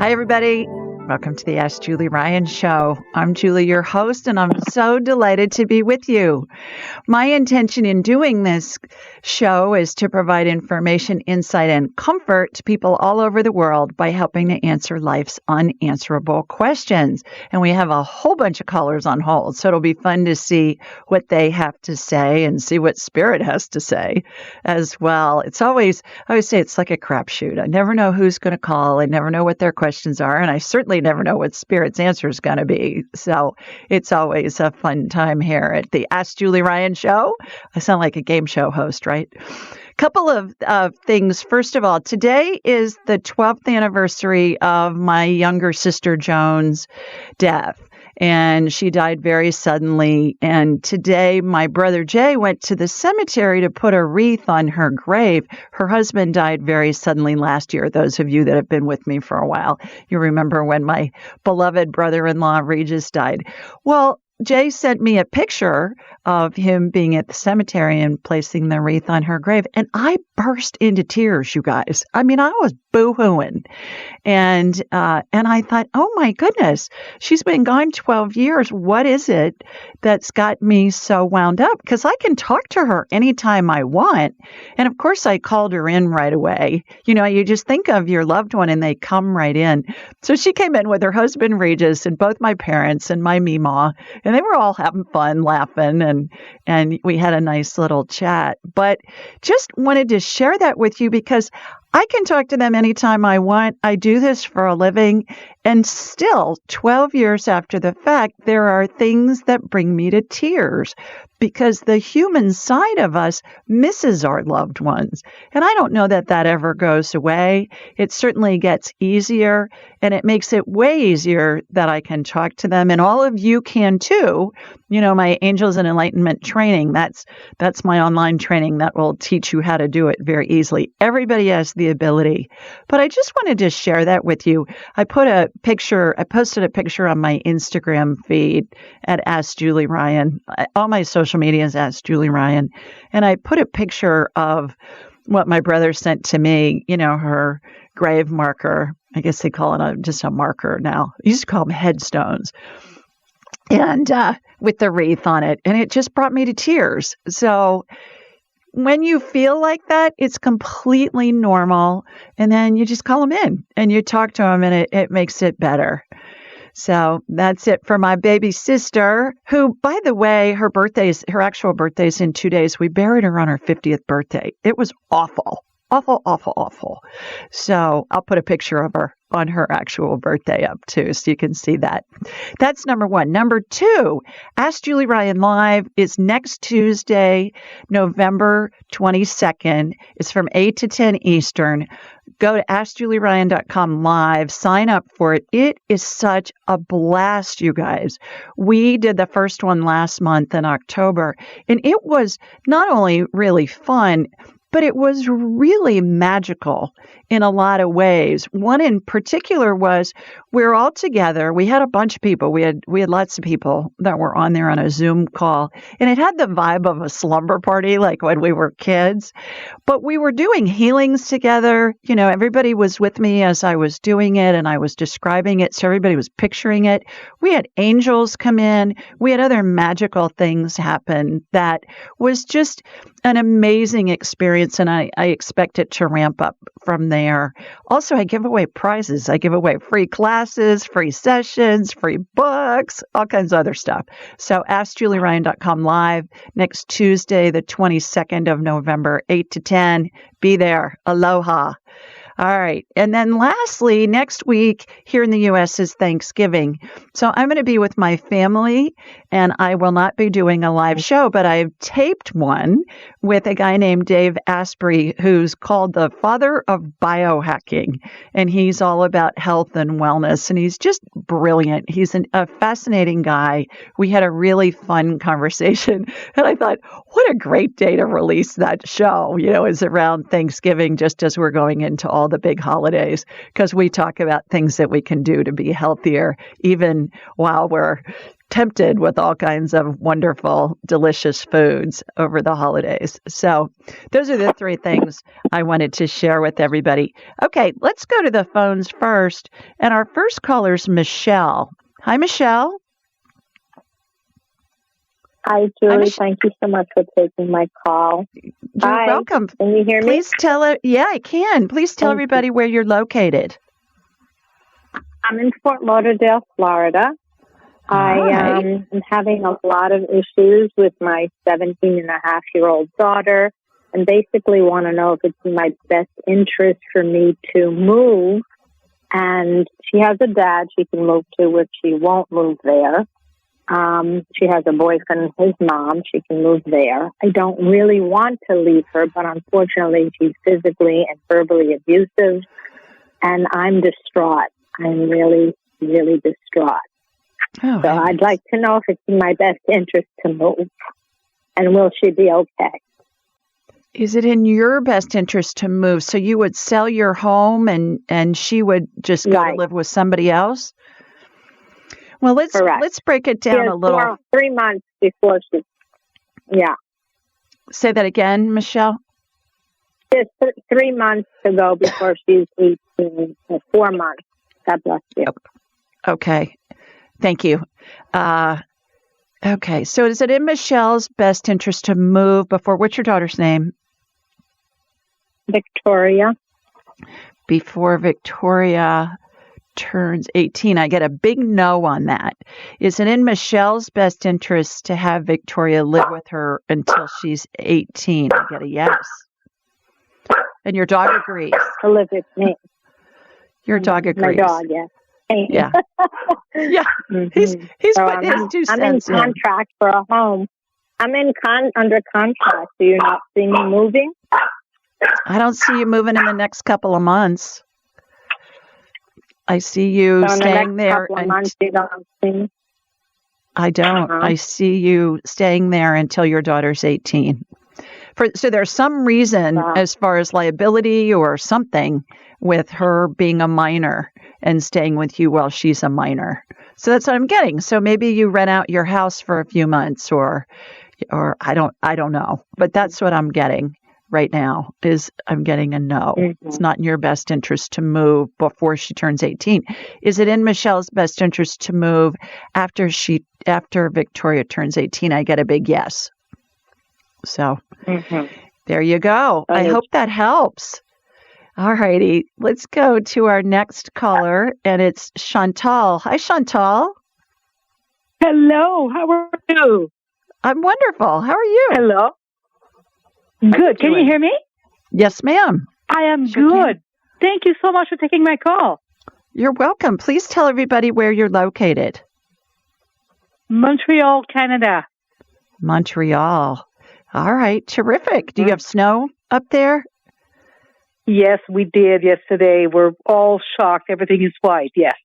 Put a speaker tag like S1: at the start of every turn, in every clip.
S1: Hi, everybody. Welcome to the Ask Julie Ryan Show. I'm Julie, your host, and I'm so delighted to be with you. My intention in doing this show is to provide information, insight, and comfort to people all over the world by helping to answer life's unanswerable questions. And we have a whole bunch of callers on hold, so it'll be fun to see what they have to say and see what Spirit has to say as well. I always say it's like a crapshoot. I never know who's going to call. I never know what their questions are, and I certainly never know what Spirit's answer is going to be. So it's always a fun time here at the Ask Julie Ryan Show. I sound like a game show host, right? Couple of things. First of all, today is the 12th anniversary of my younger sister Joan's death. And she died very suddenly. And today, my brother Jay went to the cemetery to put a wreath on her grave. Her husband died very suddenly last year. Those of you that have been with me for a while, you remember when my beloved brother-in-law Regis died. Well, Jay sent me a picture of him being at the cemetery and placing the wreath on her grave. And I burst into tears, you guys. I mean, I was boo-hooing. And I thought, oh my goodness, she's been gone 12 years. What is it that's got me so wound up? Because I can talk to her anytime I want. And of course, I called her in right away. You know, you just think of your loved one and they come right in. So she came in with her husband, Regis, and both my parents and my Meemaw. And they were all having fun, laughing, and we had a nice little chat. But just wanted to share that with you because I can talk to them anytime I want. I do this for a living. And still, 12 years after the fact, there are things that bring me to tears because the human side of us misses our loved ones. And I don't know that that ever goes away. It certainly gets easier, and it makes it way easier that I can talk to them. And all of you can too. You know, my Angels and Enlightenment training, that's my online training that will teach you how to do it very easily. Everybody has the ability. But I just wanted to share that with you. I posted a picture on my Instagram feed at Ask Julie Ryan. All my social media is Ask Julie Ryan. And I put a picture of what my brother sent to me, you know, her grave marker. I guess they call it just a marker now. I used to call them headstones. And with the wreath on it. And it just brought me to tears. So when you feel like that, it's completely normal. And then you just call them in and you talk to them and it makes it better. So that's it for my baby sister, who, by the way, her actual birthday's in 2 days. We buried her on her 50th birthday. It was awful. Awful. So I'll put a picture of her on her actual birthday up too, so you can see that. That's number one. Number two, Ask Julie Ryan Live is next Tuesday, November 22nd. It's from 8 to 10 Eastern. Go to AskJulieRyan.com live, sign up for it. It is such a blast, you guys. We did the first one last month in October, and it was not only really fun, but it was really magical in a lot of ways. One in particular was we were all together. We had a bunch of people. We had lots of people that were on there on a Zoom call. And it had the vibe of a slumber party like when we were kids. But we were doing healings together. You know, everybody was with me as I was doing it and I was describing it. So everybody was picturing it. We had angels come in. We had other magical things happen that was just an amazing experience. And I expect it to ramp up from there. Also, I give away prizes. I give away free classes, free sessions, free books, all kinds of other stuff. So AskJulieRyan.com live next Tuesday, the 22nd of November, 8 to 10. Be there. Aloha. All right. And then lastly, next week here in the U.S. is Thanksgiving. So I'm going to be with my family and I will not be doing a live show, but I've taped one with a guy named Dave Asprey, who's called the father of biohacking. And he's all about health and wellness. And he's just brilliant. He's a fascinating guy. We had a really fun conversation. And I thought, what a great day to release that show. You know, it's around Thanksgiving, just as we're going into all all the big holidays because we talk about things that we can do to be healthier, even while we're tempted with all kinds of wonderful, delicious foods over the holidays. So those are the three things I wanted to share with everybody. Okay, let's go to the phones first. And our first caller is Michelle. Hi, Michelle.
S2: Hi, Julie. Thank you so much for taking my call.
S1: You're welcome.
S2: Can you hear me?
S1: Please tell yeah, I can. Please tell everybody where you're located.
S2: I'm in Fort Lauderdale, Florida. I am having a lot of issues with my 17-and-a-half-year-old daughter, and basically want to know if it's in my best interest for me to move. And she has a dad she can move to if she won't move there. She has a boyfriend and his mom. She can move there. I don't really want to leave her, but unfortunately she's physically and verbally abusive, and I'm distraught. I'm really, really distraught. So I'd like to know if it's in my best interest to move, and will she be okay?
S1: Is it in your best interest to move? So you would sell your home and she would just go to live with somebody else? Well, let's break it down a little.
S2: 3 months before she,
S1: Say that again, Michelle.
S2: Just 3 months to go before she's 18. 4 months. God bless you.
S1: Okay. Thank you. Okay. So is it in Michelle's best interest to move before, what's your daughter's name?
S2: Victoria.
S1: Before Victoria turns 18. I get a big no on that. Is it in Michelle's best interest to have Victoria live with her until she's 18? I get a yes. And your dog agrees.
S2: To live with me.
S1: Your dog agrees.
S2: My dog, yes.
S1: Yeah. Yeah. He's putting his 2 cents in.
S2: I'm in contract for a home. I'm under contract. Do you not see me moving?
S1: I don't see you moving in the next couple of months. I see you staying there. I don't. I see you staying there until your daughter's 18. So there's some reason as far as liability or something with her being a minor and staying with you while she's a minor. So that's what I'm getting. So maybe you rent out your house for a few months or I don't know. But that's what I'm getting right now is I'm getting a no. Mm-hmm. It's not in your best interest to move before she turns 18. Is it in Michelle's best interest to move after Victoria turns 18? I get a big yes. So there you go. I hope that helps. All righty. Let's go to our next caller, and it's Chantal. Hi, Chantal.
S3: Hello. How are you?
S1: I'm wonderful. How are you?
S3: Hello. Good. Can you hear me?
S1: Yes, ma'am.
S3: I am good. Thank you so much for taking my call.
S1: You're welcome. Please tell everybody where you're located.
S3: Montreal, Canada.
S1: Montreal. All right. Terrific. Do you have snow up there?
S3: Yes, we did yesterday. We're all shocked. Everything is white. Yes.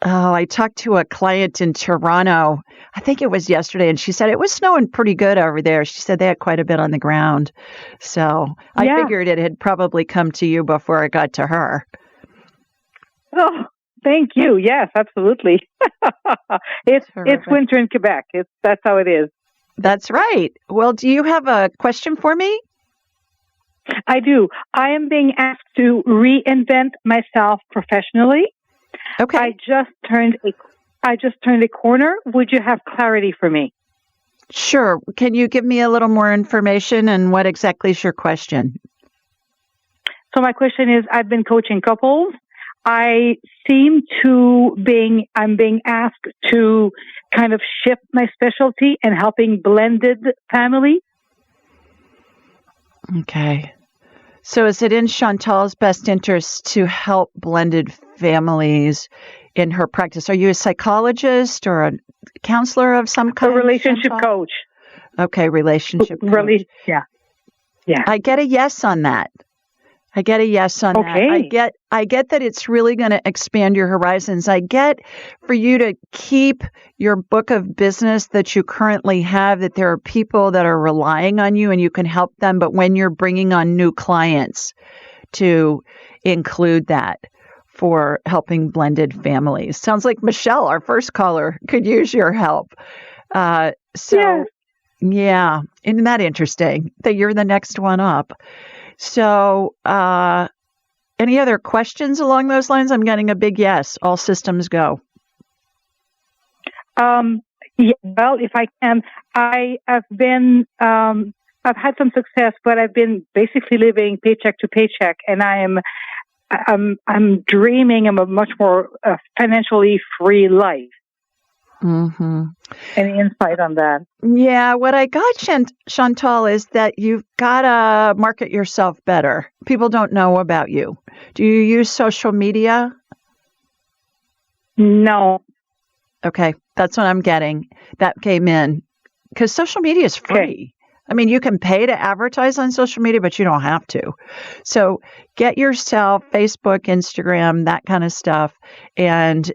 S1: Oh, I talked to a client in Toronto. I think it was yesterday, and she said it was snowing pretty good over there. She said they had quite a bit on the ground. So I figured it had probably come to you before it got to her.
S3: Oh, thank you. Yes, absolutely. It's winter in Quebec. That's how it is.
S1: That's right. Well, do you have a question for me?
S3: I do. I am being asked to reinvent myself professionally.
S1: Okay.
S3: I just turned a corner. Would you have clarity for me?
S1: Sure. Can you give me a little more information and what exactly is your question?
S3: So my question is, I've been coaching couples. I'm being asked to kind of shift my specialty and helping blended families.
S1: Okay. So is it in Chantal's best interest to help blended families in her practice? Are you a psychologist or a counselor of some kind?
S3: A relationship coach.
S1: Okay, relationship coach.
S3: Yeah.
S1: I get a yes on that. that. I get that it's really going to expand your horizons. I get for you to keep your book of business that you currently have, that there are people that are relying on you and you can help them. But when you're bringing on new clients to include that for helping blended families. Sounds like Michelle, our first caller, could use your help. Yeah, isn't that interesting that you're the next one up? So, any other questions along those lines? I'm getting a big yes. All systems go.
S3: Yeah, well, if I can, I have been, I've had some success, but I've been basically living paycheck to paycheck, and I'm dreaming of a much more financially free life.
S1: Mm-hmm.
S3: Any insight on that?
S1: Yeah, what I got, Chantal, is that you've got to market yourself better. People don't know about you. Do you use social media?
S3: No.
S1: Okay, that's what I'm getting. That came in because social media is free.
S3: Okay.
S1: I mean, you can pay to advertise on social media, but you don't have to. So get yourself Facebook, Instagram, that kind of stuff, and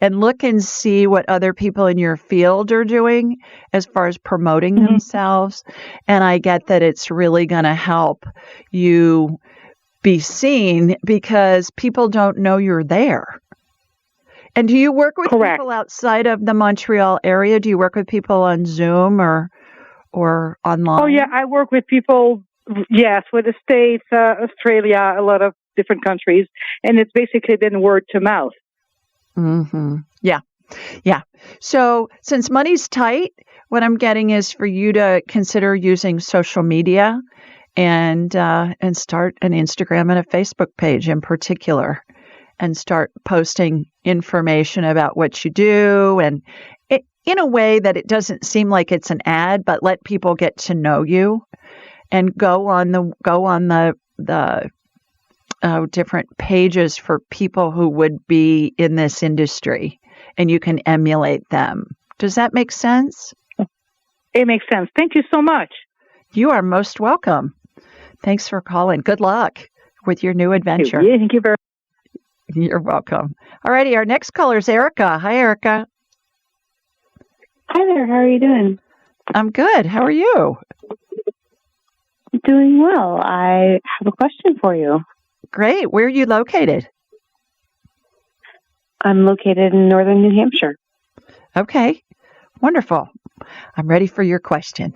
S1: look and see what other people in your field are doing as far as promoting themselves. And I get that it's really going to help you be seen because people don't know you're there. And do you work with people outside of the Montreal area? Do you work with people on Zoom or online?
S3: Oh, yeah, I work with people, yes, with the States, Australia, a lot of different countries, and it's basically been word to mouth.
S1: Mm-hmm. Yeah. So since money's tight, what I'm getting is for you to consider using social media and start an Instagram and a Facebook page in particular, and start posting information about what you do and in a way that it doesn't seem like it's an ad, but let people get to know you and go on the different pages for people who would be in this industry, and you can emulate them. Does that make sense?
S3: It makes sense. Thank you so much.
S1: You are most welcome. Thanks for calling. Good luck with your new adventure.
S3: Thank you very much.
S1: You're welcome. All righty, our next caller is Erica. Hi, Erica.
S4: Hi there. How are you doing?
S1: I'm good. How are you?
S4: Doing well. I have a question for you.
S1: Great. Where are you located?
S4: I'm located in northern New Hampshire.
S1: Okay. Wonderful. I'm ready for your question.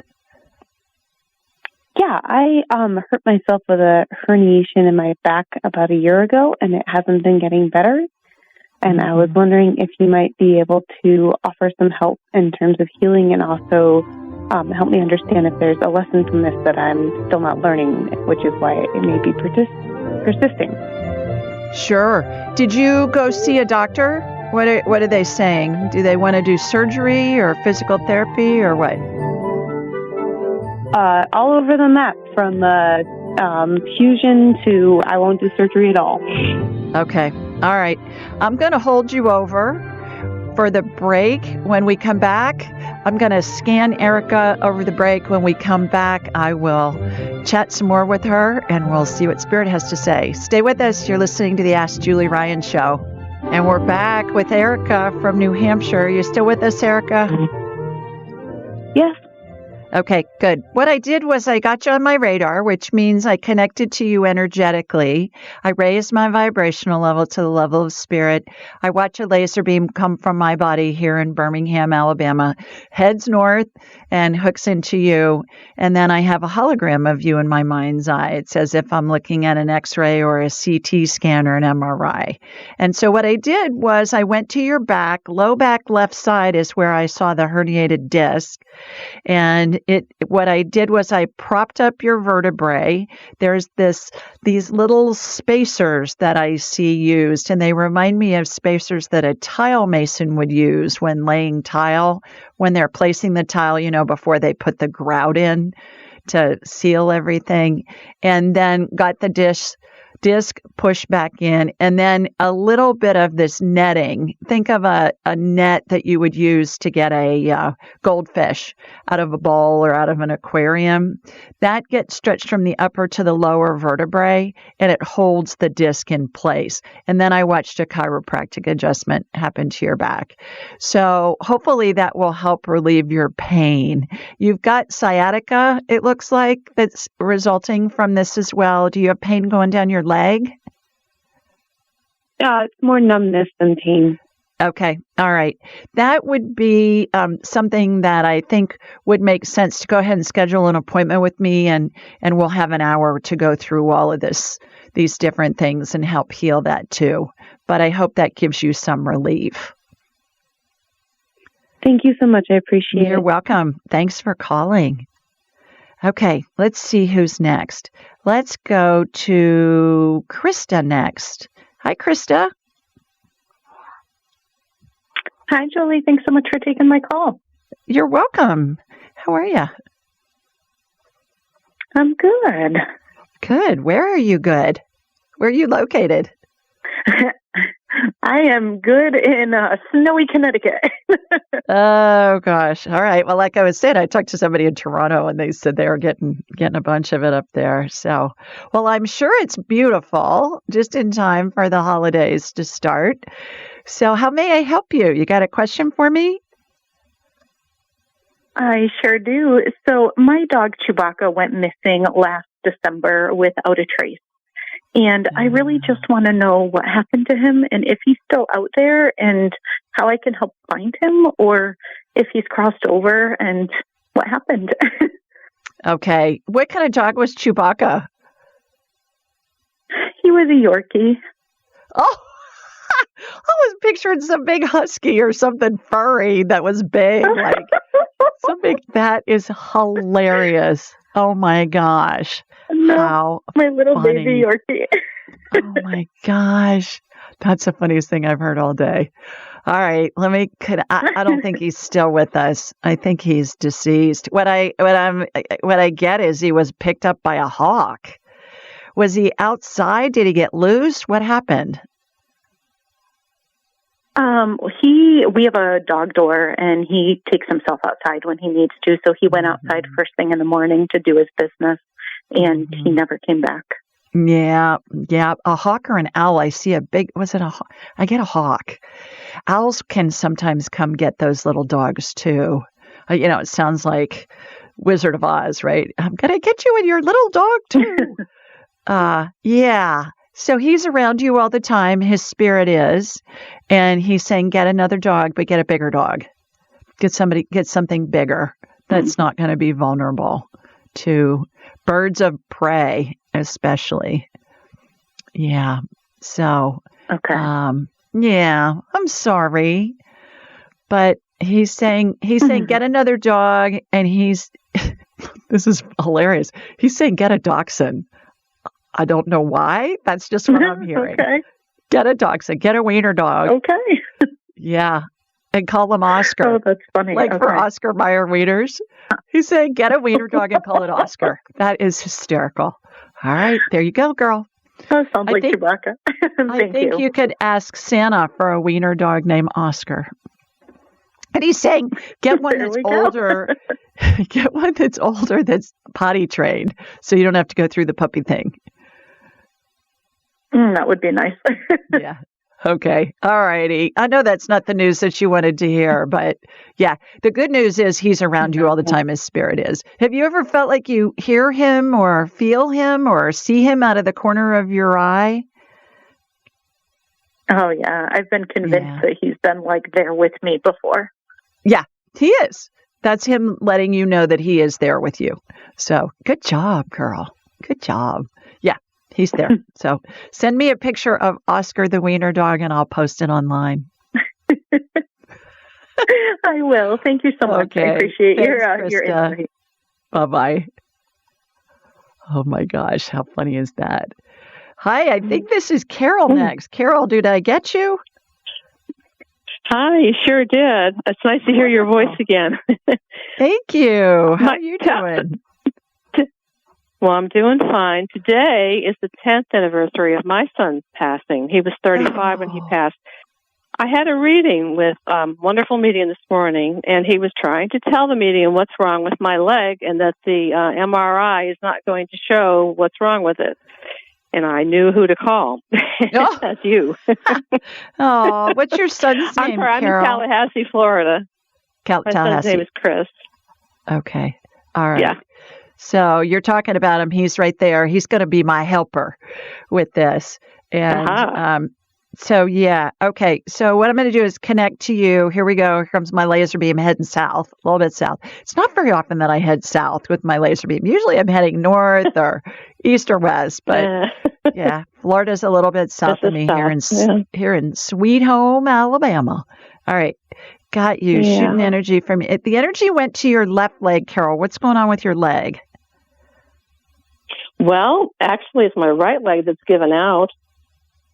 S4: Yeah, I hurt myself with a herniation in my back about a year ago, and it hasn't been getting better. And I was wondering if you might be able to offer some help in terms of healing and also help me understand if there's a lesson from this that I'm still not learning, which is why it may be persisting.
S1: Sure. Did you go see a doctor? What are they saying? Do they want to do surgery or physical therapy or what?
S4: All over the map, from fusion to I won't do surgery at all.
S1: Okay. All right. I'm going to hold you over for the break. When we come back, I'm going to scan Erica over the break. When we come back, I will chat some more with her and we'll see what Spirit has to say. Stay with us. You're listening to the Ask Julie Ryan Show. And we're back with Erica from New Hampshire. You still with us, Erica?
S4: Yes.
S1: Okay, good. What I did was I got you on my radar, which means I connected to you energetically. I raised my vibrational level to the level of spirit. I watch a laser beam come from my body here in Birmingham, Alabama, heads north and hooks into you. And then I have a hologram of you in my mind's eye. It's as if I'm looking at an X-ray or a CT scan or an MRI. And so what I did was I went to your back, low back left side is where I saw the herniated disc. And what I did was I propped up your vertebrae. There's these little spacers that I see used, and they remind me of spacers that a tile mason would use when laying tile, when they're placing the tile, before they put the grout in to seal everything, and then got the disc pushed back in, and then a little bit of this netting. Think of a net that you would use to get a goldfish out of a bowl or out of an aquarium. That gets stretched from the upper to the lower vertebrae, and it holds the disc in place. And then I watched a chiropractic adjustment happen to your back. So hopefully that will help relieve your pain. You've got sciatica, it looks like, that's resulting from this as well. Do you have pain going down your leg?
S4: It's more numbness than pain.
S1: Okay. All right. That would be something that I think would make sense to go ahead and schedule an appointment with me, and we'll have an hour to go through all of these different things and help heal that too. But I hope that gives you some relief.
S4: Thank you so much. I appreciate it.
S1: You're welcome. Thanks for calling. Okay. Let's see who's next. Let's go to Krista next. Hi, Krista.
S5: Hi, Julie. Thanks so much for taking my call.
S1: You're welcome. How are you?
S5: I'm good.
S1: Good. Where are you good? Where are you located?
S5: I am good in snowy Connecticut.
S1: Oh, gosh. All right. Well, like I was saying, I talked to somebody in Toronto and they said they were getting a bunch of it up there. So, well, I'm sure it's beautiful, just in time for the holidays to start. So how may I help you? You got a question for me?
S5: I sure do. So my dog Chewbacca went missing last December without a trace. And I really just want to know what happened to him and if he's still out there and how I can help find him, or if he's crossed over and what happened.
S1: Okay. What kind of dog was Chewbacca?
S5: He was a Yorkie.
S1: Oh, I was picturing some big husky or something furry that was big. Like something that is hilarious. Oh my gosh.
S5: No,
S1: how
S5: my little
S1: funny.
S5: baby Yorkie.
S1: Oh my gosh. That's the funniest thing I've heard all day. All right, I don't think he's still with us. I think he's deceased. What I get is he was picked up by a hawk. Was he outside? Did he get loose? What happened?
S5: We have a dog door and he takes himself outside when he needs to. So he went outside first thing in the morning to do his business and he never came back.
S1: Yeah. A hawk or an owl. I see I get a hawk. Owls can sometimes come get those little dogs too. It sounds like Wizard of Oz, right? I'm going to get you and your little dog too. Yeah. So he's around you all the time. His spirit is, and he's saying, get another dog, but get a bigger dog. Get something bigger that's not going to be vulnerable to birds of prey, especially. Yeah. So,
S5: okay.
S1: Yeah, I'm sorry, but he's saying, get another dog. And this is hilarious. He's saying, get a dachshund. I don't know why. That's just what I'm hearing.
S5: Okay.
S1: Get a dachshund. Get a wiener dog.
S5: Okay.
S1: Yeah. And call him Oscar.
S5: Oh, that's funny.
S1: Like for Oscar Mayer wieners. He's saying, get a wiener dog and call it Oscar. That is hysterical. All right. There you go, girl.
S5: That sounds like Chewbacca.
S1: I think you could ask Santa for a wiener dog named Oscar. And he's saying, get one that's older. Get one that's older that's potty trained so you don't have to go through the puppy thing.
S5: That would be nice.
S1: Yeah. Okay. All righty. I know that's not the news that you wanted to hear, but yeah, the good news is he's around you all the time. His spirit is. Have you ever felt like you hear him or feel him or see him out of the corner of your eye?
S5: Oh, yeah. I've been convinced that he's been there with me before.
S1: Yeah, he is. That's him letting you know that he is there with you. So good job, girl. Good job. Yeah, he's there. So send me a picture of Oscar the wiener dog and I'll post it online.
S5: I will. Thank you so much.
S1: Okay.
S5: I appreciate
S1: Thanks,
S5: your insight.
S1: Bye-bye. Oh my gosh, how funny is that? Hi, I think this is Carol next. Carol, did I get you?
S6: Hi, you sure did. It's nice to hear your voice again.
S1: Thank you. How are you doing?
S6: Well, I'm doing fine. Today is the 10th anniversary of my son's passing. He was 35 when he passed. I had a reading with wonderful medium this morning, and he was trying to tell the medium what's wrong with my leg and that the MRI is not going to show what's wrong with it. And I knew who to call.
S1: Oh.
S6: That's you.
S1: Oh, what's your son's name,
S6: I'm
S1: Carol?
S6: in Tallahassee, Florida. My
S1: Tallahassee.
S6: son's name is Chris.
S1: Okay. All right.
S6: Yeah.
S1: So you're talking about him. He's right there. He's going to be my helper with this. And So, yeah. Okay. So, what I'm going to do is connect to you. Here we go. Here comes my laser beam heading south, a little bit south. It's not very often that I head south with my laser beam. Usually I'm heading north or east or west. But yeah, Florida's a little bit south of me here in Sweet Home, Alabama. All right. Got you. Shooting energy from it. The energy went to your left leg, Carol. What's going on with your leg?
S6: Well, actually, it's my right leg that's given out.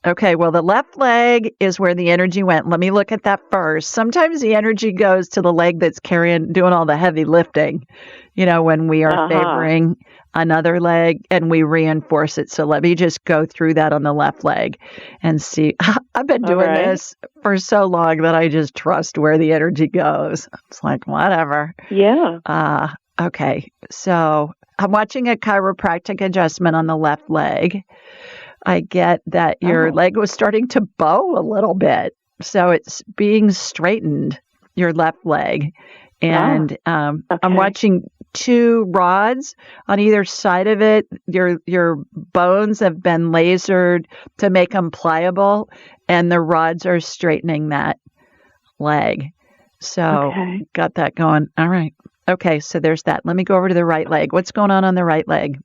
S1: Okay, well, the left leg is where the energy went. Let me look at that first. Sometimes the energy goes to the leg that's doing all the heavy lifting, when we are favoring another leg and we reinforce it. So let me just go through that on the left leg and see. I've been doing this for so long that I just trust where the energy goes. It's like, whatever.
S6: Yeah.
S1: Okay, so I'm watching a chiropractic adjustment on the left leg. I get that your leg was starting to bow a little bit. So it's being straightened, your left leg. And I'm watching 2 rods on either side of it. Your bones have been lasered to make them pliable, and the rods are straightening that leg. So got that going. All right. Okay, so there's that. Let me go over to the right leg. What's going on the right leg?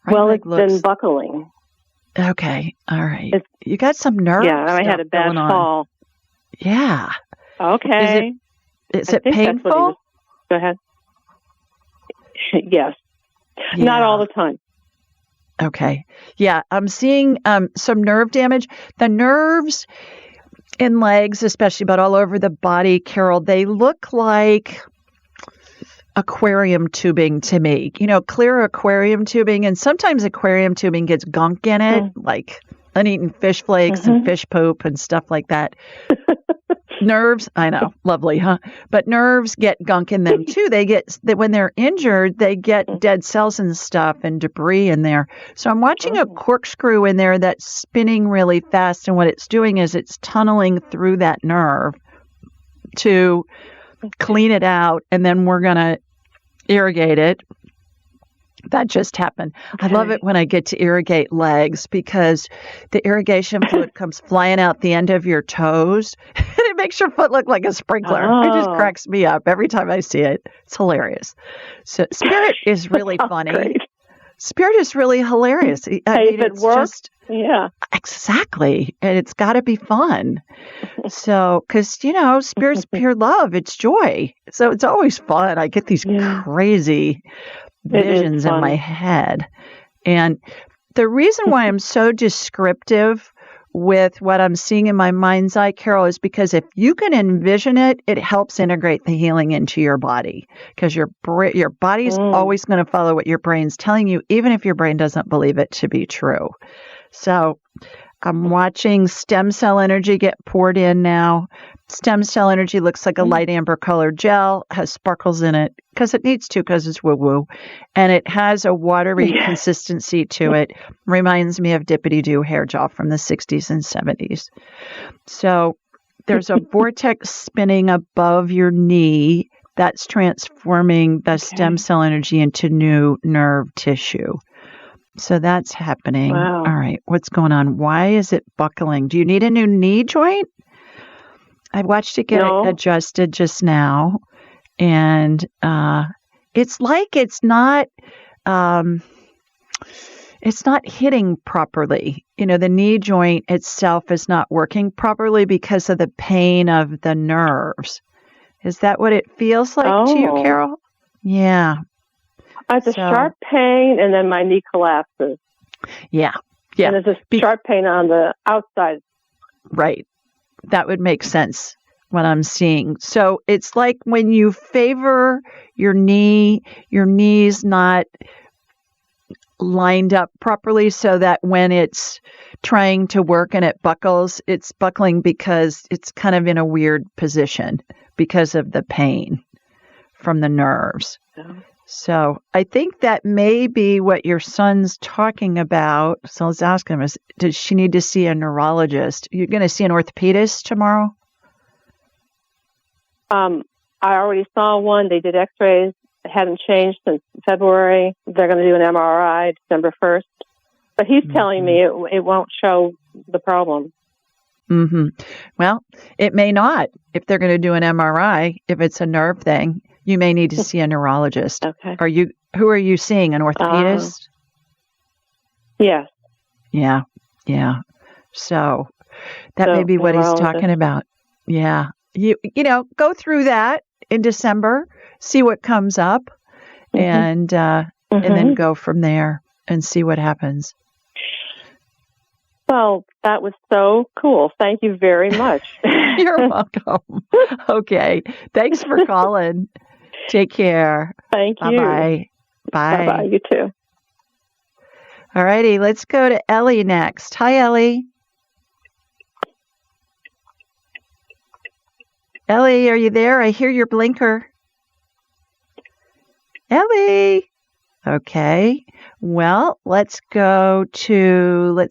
S6: It's been buckling.
S1: Okay. All right. You got some nerves.
S6: Yeah, I had a bad fall.
S1: Yeah.
S6: Okay.
S1: Is it painful?
S6: Go ahead. Yes. Yeah. Not all the time.
S1: Okay. Yeah, I'm seeing some nerve damage. The nerves in legs, especially, but all over the body, Carol, they look like aquarium tubing to me, clear aquarium tubing. And sometimes aquarium tubing gets gunk in it, like uneaten fish flakes and fish poop and stuff like that. Nerves, I know, lovely, huh? But nerves get gunk in them too. When they're injured, they get dead cells and stuff and debris in there. So I'm watching a corkscrew in there that's spinning really fast. And what it's doing is it's tunneling through that nerve to clean it out, and then we're going to irrigate it. That just happened. I love it when I get to irrigate legs because the irrigation fluid comes flying out the end of your toes and it makes your foot look like a sprinkler. It just cracks me up every time I see it. It's hilarious. So Spirit is really funny. Great. Spirit is really hilarious.
S6: If it works,
S1: exactly. And it's got to be fun. So, because, Spirit's pure love. It's joy. So it's always fun. I get these crazy visions in my head. And the reason why I'm so descriptive with what I'm seeing in my mind's eye, Carol, is because if you can envision it, it helps integrate the healing into your body, because your body's always going to follow what your brain's telling you, even if your brain doesn't believe it to be true. So I'm watching stem cell energy get poured in now. Stem cell energy looks like a light amber colored gel, has sparkles in it because it needs to, because it's woo-woo. And it has a watery consistency to it. Reminds me of Dippity Doo hair gel from the 60s and 70s. So there's a vortex spinning above your knee that's transforming the stem cell energy into new nerve tissue. So that's happening.
S6: Wow.
S1: All right. What's going on? Why is it buckling? Do you need a new knee joint? I watched it get adjusted just now. And it's like it's not hitting properly. The knee joint itself is not working properly because of the pain of the nerves. Is that what it feels like to you, Carol? Yeah.
S6: It's a sharp pain, and then my knee collapses.
S1: Yeah.
S6: And there's a sharp pain on the outside.
S1: Right. That would make sense, what I'm seeing. So it's like when you favor your knee's not lined up properly, so that when it's trying to work and it buckles, it's buckling because it's kind of in a weird position because of the pain from the nerves. So I think that may be what your son's talking about. So let's ask him, does she need to see a neurologist? You're going to see an orthopedist tomorrow?
S6: I already saw one. They did x-rays. It hadn't changed since February. They're going to do an MRI December 1st. But he's telling me it won't show the problem.
S1: Mm-hmm. Well, it may not. If they're going to do an MRI, if it's a nerve thing, you may need to see a neurologist.
S6: Okay.
S1: Who are you seeing? An orthopedist?
S6: Yes.
S1: Yeah. So that may be what he's talking about. Yeah. You go through that in December, see what comes up, and then go from there and see what happens.
S6: Well, that was so cool. Thank you very much.
S1: You're welcome. Okay. Thanks for calling. Take care.
S6: Thank you.
S1: Bye-bye. Bye.
S6: Bye-bye. You too.
S1: All righty. Let's go to Ellie next. Hi, Ellie. Ellie, are you there? I hear your blinker. Ellie. Okay. Well, let's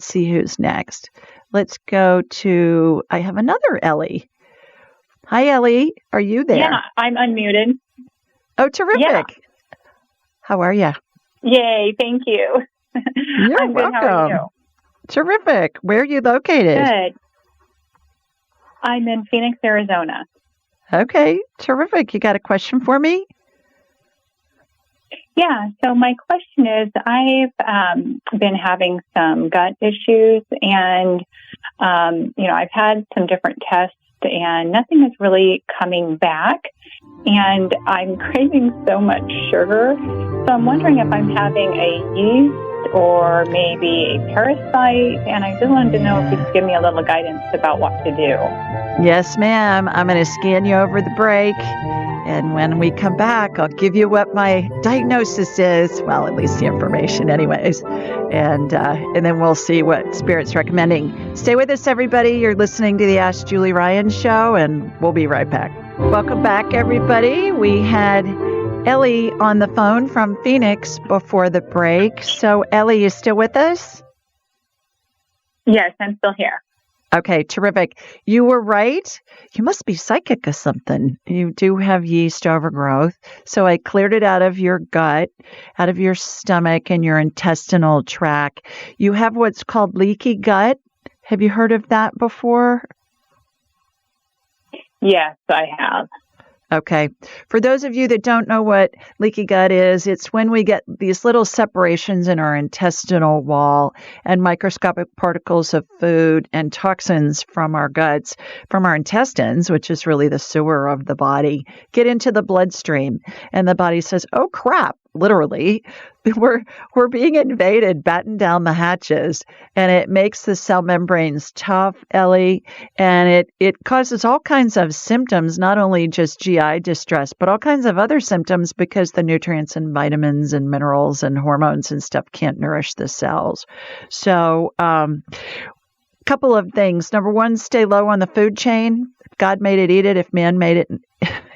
S1: see who's next. I have another Ellie. Hi, Ellie. Are you there?
S7: Yeah, I'm unmuted.
S1: Oh, terrific.
S7: Yeah.
S1: How are you?
S7: Yay, thank you.
S1: You're
S7: I'm
S1: welcome.
S7: good. How are you?
S1: Terrific. Where are you located?
S7: Good. I'm in Phoenix, Arizona.
S1: Okay, terrific. You got a question for me?
S7: Yeah, so my question is, I've been having some gut issues, and I've had some different tests, and nothing is really coming back, and I'm craving so much sugar. So I'm wondering if I'm having a yeast or maybe a parasite, and I just wanted to know if you could give me a little guidance about what to do.
S1: Yes, ma'am. I'm going to scan you over the break. And when we come back, I'll give you what my diagnosis is. Well, at least the information anyways. And then we'll see what Spirit's recommending. Stay with us, everybody. You're listening to the Ask Julie Ryan Show, and we'll be right back. Welcome back, everybody. We had Ellie on the phone from Phoenix before the break. So, Ellie, you still with us?
S7: Yes, I'm still here.
S1: Okay, terrific. You were right. You must be psychic or something. You do have yeast overgrowth. So I cleared it out of your gut, out of your stomach and your intestinal tract. You have what's called leaky gut. Have you heard of that before?
S7: Yes, I have.
S1: Okay. For those of you that don't know what leaky gut is, it's when we get these little separations in our intestinal wall and microscopic particles of food and toxins from our guts, from our intestines, which is really the sewer of the body, get into the bloodstream. And the body says, oh, crap. Literally, we're being invaded, batten down the hatches, and it makes the cell membranes tough, Ellie, and it causes all kinds of symptoms, not only just GI distress, but all kinds of other symptoms because the nutrients and vitamins and minerals and hormones and stuff can't nourish the cells. So, couple of things. Number one, stay low on the food chain. If God made it, eat it. If man made it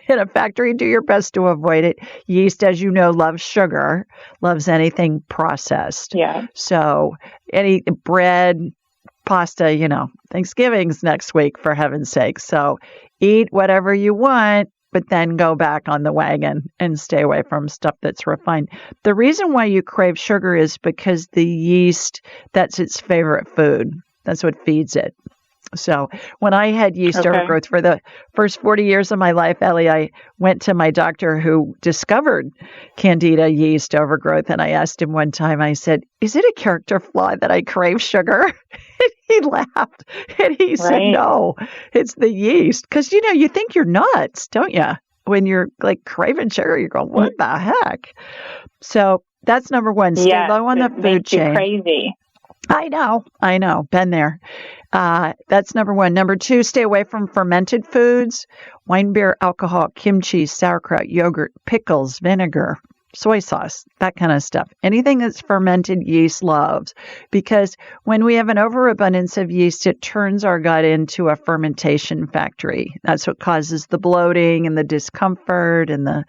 S1: in a factory, do your best to avoid it. Yeast, as you know, loves sugar, loves anything processed.
S7: Yeah.
S1: So any bread, pasta, Thanksgiving's next week, for heaven's sake. So eat whatever you want, but then go back on the wagon and stay away from stuff that's refined. The reason why you crave sugar is because the yeast, that's its favorite food. That's what feeds it. So when I had yeast overgrowth for the first 40 years of my life, Ellie, I went to my doctor who discovered Candida yeast overgrowth. And I asked him one time, I said, is it a character flaw that I crave sugar? And he laughed and he said, no, it's the yeast. Because, you think you're nuts, don't you? When you're like craving sugar, you're going, what the heck? So that's number one. Stay low on the food chain.
S7: Crazy.
S1: I know. Been there. That's number one. Number two, stay away from fermented foods, wine, beer, alcohol, kimchi, sauerkraut, yogurt, pickles, vinegar, soy sauce, that kind of stuff. Anything that's fermented, yeast loves. Because when we have an overabundance of yeast, it turns our gut into a fermentation factory. That's what causes the bloating and the discomfort and the,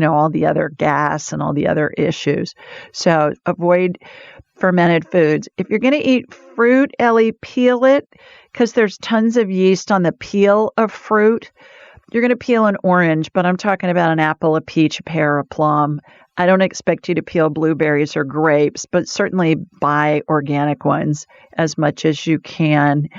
S1: all the other gas and all the other issues. So avoid fermented foods. If you're going to eat fruit, Ellie, peel it, because there's tons of yeast on the peel of fruit. You're going to peel an orange, but I'm talking about an apple, a peach, a pear, a plum. I don't expect you to peel blueberries or grapes, but certainly buy organic ones as much as you can.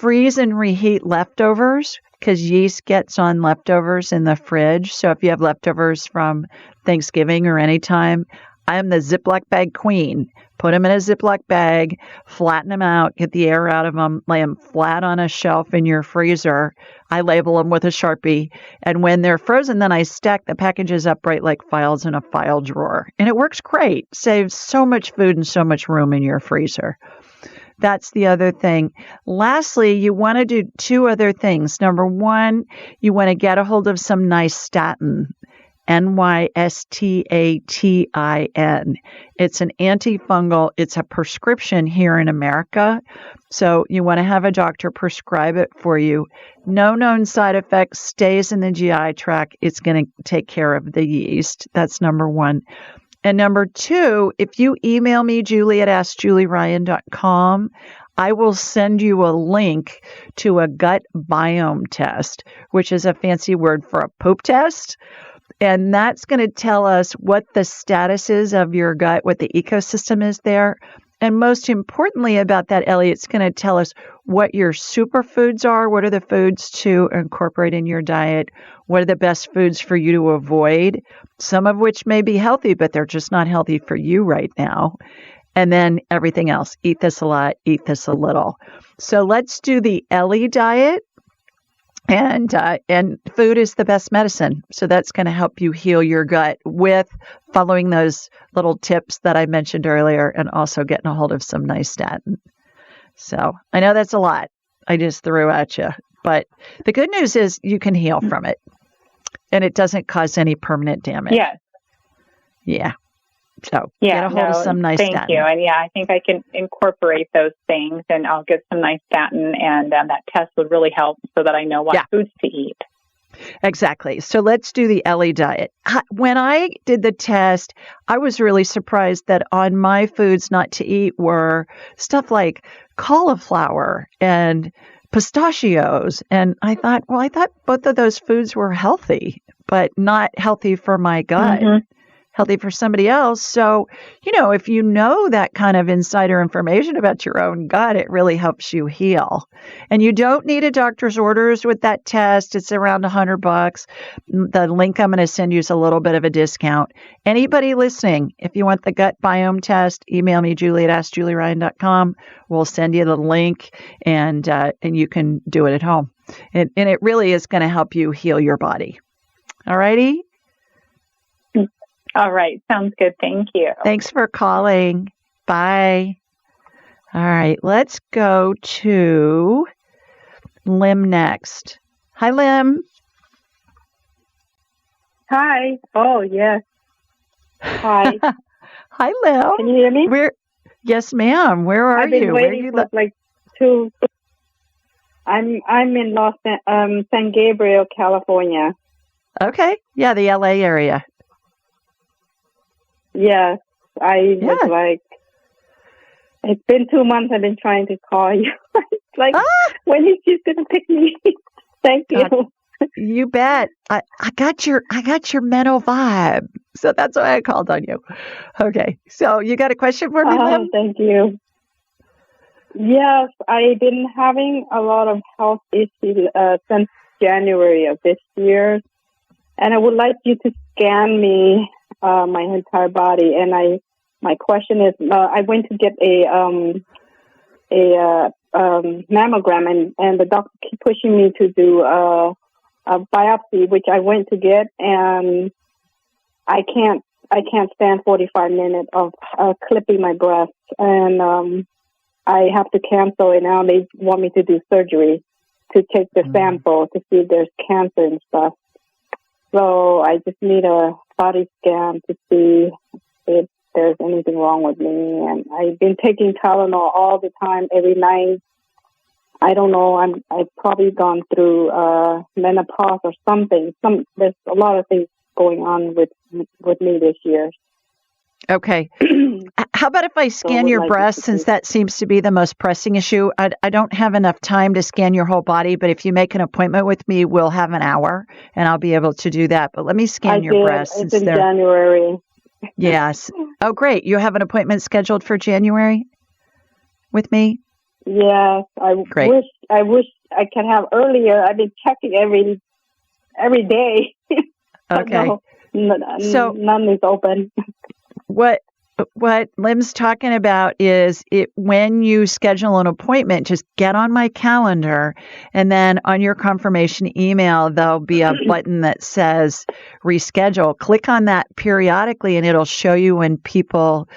S1: Freeze and reheat leftovers because yeast gets on leftovers in the fridge. So if you have leftovers from Thanksgiving or any time, I am the Ziploc bag queen. Put them in a Ziploc bag, flatten them out, get the air out of them, lay them flat on a shelf in your freezer. I label them with a Sharpie. And when they're frozen, then I stack the packages upright like files in a file drawer. And it works great. Saves so much food and so much room in your freezer. That's the other thing. Lastly, you want to do two other things. Number one, you want to get a hold of some nystatin. Nystatin. It's an antifungal. It's a prescription here in America. So you want to have a doctor prescribe it for you. No known side effects, stays in the GI tract. It's going to take care of the yeast. That's number one. And number two, if you email me, Julie at AskJulieRyan.com, I will send you a link to a gut biome test, which is a fancy word for a poop test. And that's going to tell us what the status is of your gut, what the ecosystem is there. And most importantly about that, Ellie, it's going to tell us what your superfoods are. What are the foods to incorporate in your diet? What are the best foods for you to avoid? Some of which may be healthy, but they're just not healthy for you right now. And then everything else. Eat this a lot, eat this a little. So let's do the Ellie diet. And food is the best medicine. So that's going to help you heal your gut with following those little tips that I mentioned earlier and also getting a hold of some nystatin. So I know that's a lot I just threw at you. But the good news is you can heal from it. And it doesn't cause any permanent damage.
S7: Yes.
S1: Yeah. So get a hold of some nystatin.
S7: Thank you. And I think I can incorporate those things, and I'll get some nystatin, and that test would really help so that I know what foods to eat.
S1: Exactly. So let's do the Ellie diet. When I did the test, I was really surprised that on my foods not to eat were stuff like cauliflower and pistachios. And I thought both of those foods were healthy, but not healthy for my gut. Mm-hmm. Healthy for somebody else. So, if you know that kind of insider information about your own gut, it really helps you heal. And you don't need a doctor's orders with that test. It's around $100. The link I'm going to send you is a little bit of a discount. Anybody listening, if you want the gut biome test, email me, Julie at AskJulieRyan.com. We'll send you the link and you can do it at home. And it really is going to help you heal your body. All righty?
S7: All right. Sounds good. Thank you.
S1: Thanks for calling. Bye. All right. Let's go to Lim next. Hi, Lim.
S2: Hi. Oh, yes. Hi.
S1: Hi, Lim.
S2: Can you hear me?
S1: Yes, ma'am. Where are you?
S2: I've been waiting for like 2. I'm in San Gabriel, California.
S1: Okay. Yeah, the LA area.
S2: Yes, I was like, it's been 2 months I've been trying to call you. It's like, when is she going to pick me? Thank you.
S1: You bet. I got your mental vibe. So that's why I called on you. Okay. So you got a question for me, Lim?
S2: Thank you. Yes, I've been having a lot of health issues since January of this year. And I would like you to scan me my entire body, and my question is, I went to get a mammogram, and the doctor keep pushing me to do a biopsy, which I went to get, and I can't stand 45 minutes of clipping my breast, and I have to cancel it now. They want me to do surgery to take the sample to see if there's cancer and stuff. So I just need a body scan to see if there's anything wrong with me. And I've been taking Tylenol all the time, every night. I don't know. I've probably gone through menopause or something. There's a lot of things going on with me this year.
S1: Okay. How about if I scan your breast, since that seems to be the most pressing issue? I don't have enough time to scan your whole body, but if you make an appointment with me, we'll have an hour, and I'll be able to do that. But let me scan your breast.
S2: It's in January.
S1: Yes. Oh, great. You have an appointment scheduled for January with me?
S2: Yes,
S1: Great.
S2: I wish I could have earlier. I've been checking every day.
S1: Okay.
S2: So none is open.
S1: What Lim's talking about is when you schedule an appointment, just get on my calendar, and then on your confirmation email, there'll be a button that says reschedule. Click on that periodically, and it'll show you when people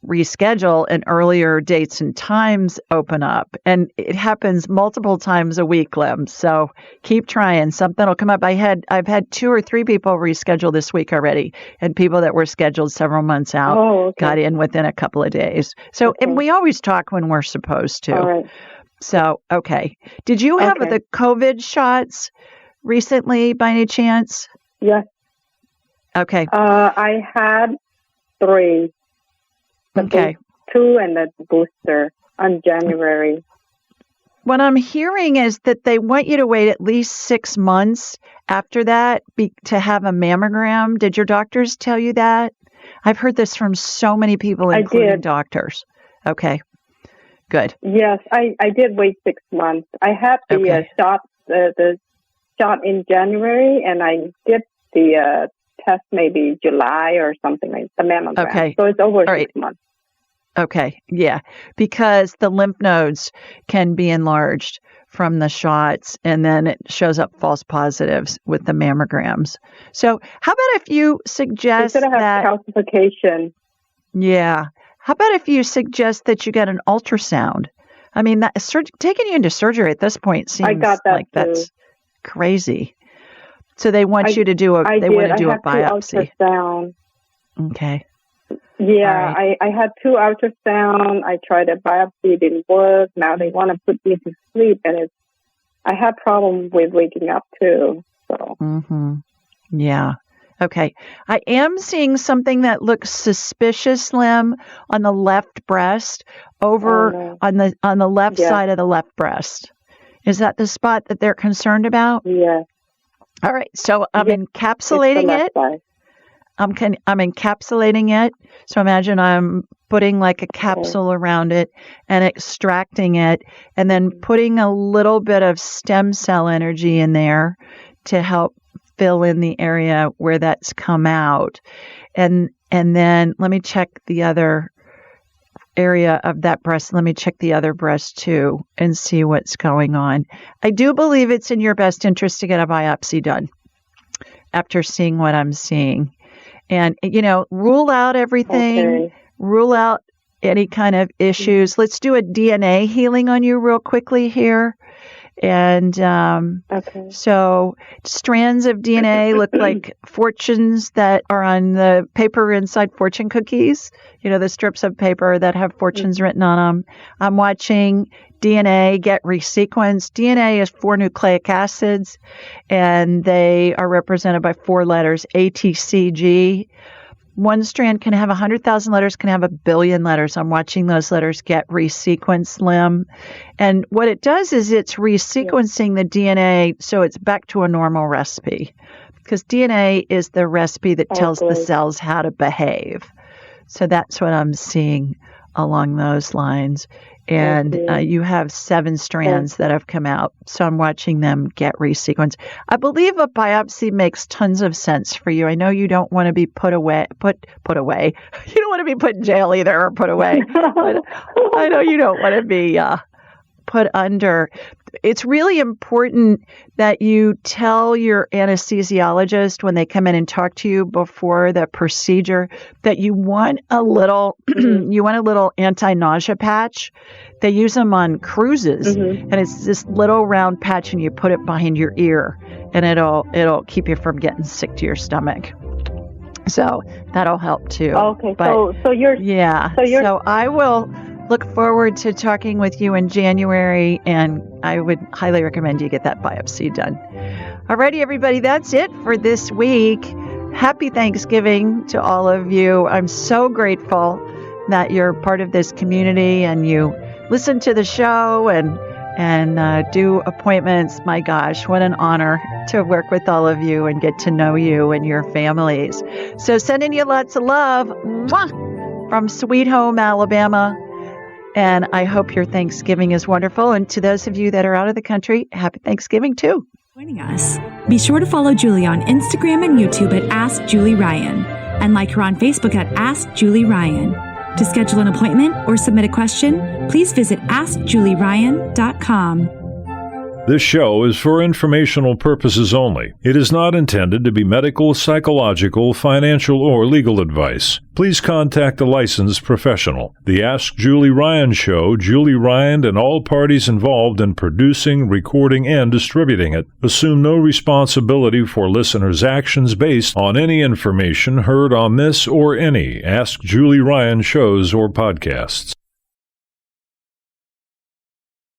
S1: reschedule and earlier dates and times open up. And it happens multiple times a week, Lim. So keep trying. Something will come up. I've had 2 or 3 people reschedule this week already, and people that were scheduled several months out got in within a couple of days. So, and we always talk when we're supposed to.
S2: All right.
S1: So, okay. Did you have the COVID shots recently by any chance?
S2: Yes.
S1: Okay.
S2: I had 3.
S1: Okay.
S2: 2 and the booster on January.
S1: What I'm hearing is that they want you to wait at least 6 months after that to have a mammogram. Did your doctors tell you that? I've heard this from so many people, including doctors. Okay. Good.
S2: Yes, I did wait 6 months. I had the shot in January, and I did the test maybe July or something like the mammogram.
S1: Okay.
S2: So it's over 6 months.
S1: Okay. Yeah. Because the lymph nodes can be enlarged from the shots, and then it shows up false positives with the mammograms. So how about if you suggest
S2: Instead of
S1: that
S2: calcification?
S1: Yeah. How about if you suggest that you get an ultrasound? I mean, taking you into surgery at this point seems like that's crazy. So they want you to do a biopsy.
S2: Ultrasound.
S1: Okay.
S2: Yeah,
S1: right.
S2: I had 2 ultrasound. I tried a biopsy, it didn't work. Now they want to put me to sleep, and I had problems with waking up too. So.
S1: Yeah. Okay. I am seeing something that looks suspicious, Lim, on the left breast, over on the left side of the left breast. Is that the spot that they're concerned about?
S2: Yeah.
S1: All right. So I'm encapsulating it.
S2: Side.
S1: I'm encapsulating it. So imagine I'm putting like a capsule around it and extracting it, and then putting a little bit of stem cell energy in there to help fill in the area where that's come out. And then let me check the other area of that breast. Let me check the other breast too and see what's going on. I do believe it's in your best interest to get a biopsy done after seeing what I'm seeing. And, rule out everything, rule out any kind of issues. Let's do a DNA healing on you real quickly here. And so strands of DNA look like fortunes that are on the paper inside fortune cookies, the strips of paper that have fortunes written on them. I'm watching DNA get resequenced. DNA is 4 nucleic acids, and they are represented by 4 letters, A, T, C, G. One strand can have 100,000 letters, can have 1 billion letters. I'm watching those letters get resequenced, Lim. And what it does is it's resequencing the DNA so it's back to a normal recipe. Because DNA is the recipe that tells the cells how to behave. So that's what I'm seeing along those lines. And you have 7 strands that have come out. So I'm watching them get resequenced. I believe a biopsy makes tons of sense for you. I know you don't want to be put away. You don't want to be put in jail either or put away. But I know you don't want to be put under. It's really important that you tell your anesthesiologist when they come in and talk to you before the procedure that you want a little anti-nausea patch. They use them on cruises, and it's this little round patch, and you put it behind your ear, and it'll keep you from getting sick to your stomach. So that'll help too.
S2: Okay.
S1: But,
S2: so
S1: I will look forward to talking with you in January, and I would highly recommend you get that biopsy done. Alrighty, everybody, that's it for this week. Happy Thanksgiving to all of you. I'm so grateful that you're part of this community and you listen to the show and and do appointments. My gosh, what an honor to work with all of you and get to know you and your families. So sending you lots of love. Mwah! From Sweet Home, Alabama. And I hope your Thanksgiving is wonderful. And to those of you that are out of the country, happy Thanksgiving too.
S8: Joining us. Be sure to follow Julie on Instagram and YouTube at Ask Julie Ryan and like her on Facebook at Ask Julie Ryan. To schedule an appointment or submit a question, please visit AskJulieRyan.com.
S9: This show is for informational purposes only. It is not intended to be medical, psychological, financial, or legal advice. Please contact a licensed professional. The Ask Julie Ryan Show, Julie Ryan and all parties involved in producing, recording, and distributing it assume no responsibility for listeners' actions based on any information heard on this or any Ask Julie Ryan shows or podcasts.